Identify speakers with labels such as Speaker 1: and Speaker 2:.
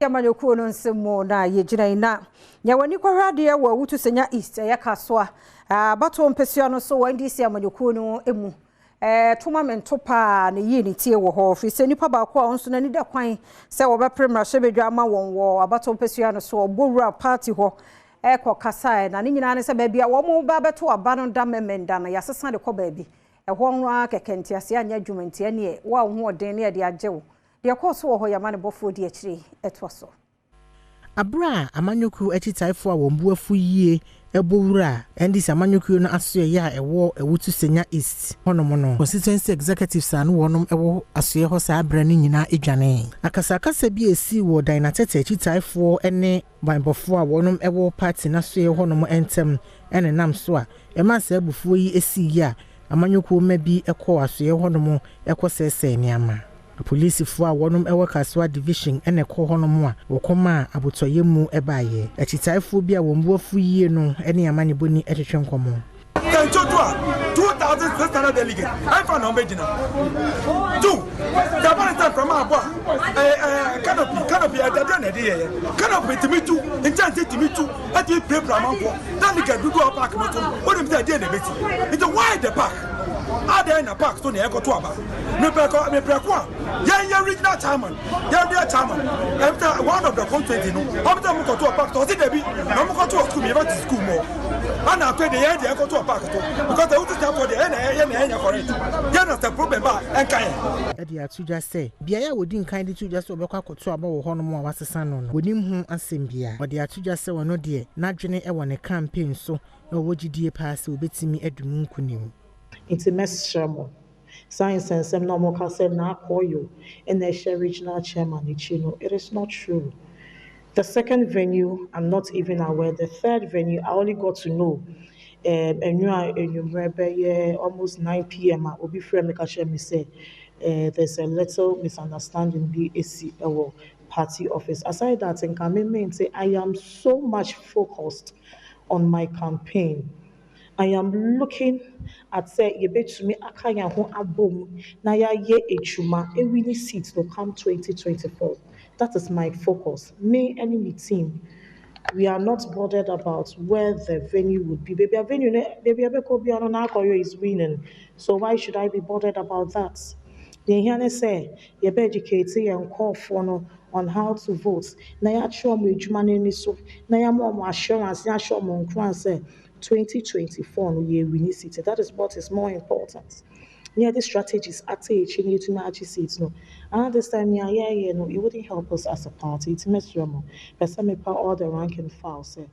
Speaker 1: Yamanyoku no nsemo na yegyina ina. Nya wani kwahade ya wa wutu senya East ya Kasoa. Bato mpesua no so NDC Yamanyoku no emu. Tournament pa ne yi ne tie wo ho fi se nipa ba ko a onso na ni da kwan se wo be premier shebedwa ma won wo abato mpesua no so obowura party ho ko Kasae na ne nyina ne se ba bia wo mo ba beto aba no da memenda na yasesa de ko ba bi ho nwa kekenti ase anya dwumanti ane wo a ho oden ne de agyewo de ko so wo ho yama ne bofo di akiri eto so
Speaker 2: Abra Amanyoku achitaifo a wombu afu yie ebowura NDC Amanyoku no asoye ya ewo ewutu senya East honomono constituency executives anu wonom ewo asoye ho sa abra ni nyina edwane akasakasa bi esi wo Dynatete achitaifo ene banbofo a wonom ewo party na soye honom entem ene nam so a ema sa abufuo yi esi ya Amanyoku mabi ekọ asoye honom ekọ sese niama Police for a one Kasoa division and a call honomwa or coma abutoyemu ebaye. A chitaifobia won't go free no any amani boni edition common.
Speaker 3: 2,600 delegates. I'm from Omegina. 2. The Valentine from our canopy at the end of the year. Canopy to me too, intended to me too, at the play Pramampo. Then we can do our park. What if they did it's a wide park. Are there in a park to the Echo Tuaba? Me regional chairman, chairman. After one of the countries, after Muko to a park, to the Muko to school, me to school more. And I pay the end, I go to a park because they want to tell for the end for it. That's the problem. And Kaya.
Speaker 2: Edia to just say, Bia wouldn't kindly to just overcome to about Honomo was a son on. Would him and Simbia, but they are to just say, no dear, not Jenny Ewan a campaign, so no would you dear pass will bet me Edmund Kunim.
Speaker 4: It's a mess, Sherman. Science and some normal can now call you and they share regional chairman. It is not true. The second venue, I'm not even aware. The third venue, I only got to know. And you are almost 9 p.m. I'll be free. Me say there's a little misunderstanding. BAC party office. Aside that, in Kameme say I am so much focused on my campaign. I am looking at say you bet to me akaya ho abom na ya ye echuma e winning seat to come 2024. That is my focus. Me and my team, we are not bothered about where the venue would be. Baby, a venue, baby, is winning. So why should I be bothered about that? The Hane say, you be educated and call for no on how to vote. Na ya show me jumane so. Na ya more assurance. Na show me say 2024 we win seat. That is what is more important. Yeah, the strategies at age you need to know seats no. And this time no, it wouldn't help us as a party. It's miserable. But some all the rank and file say.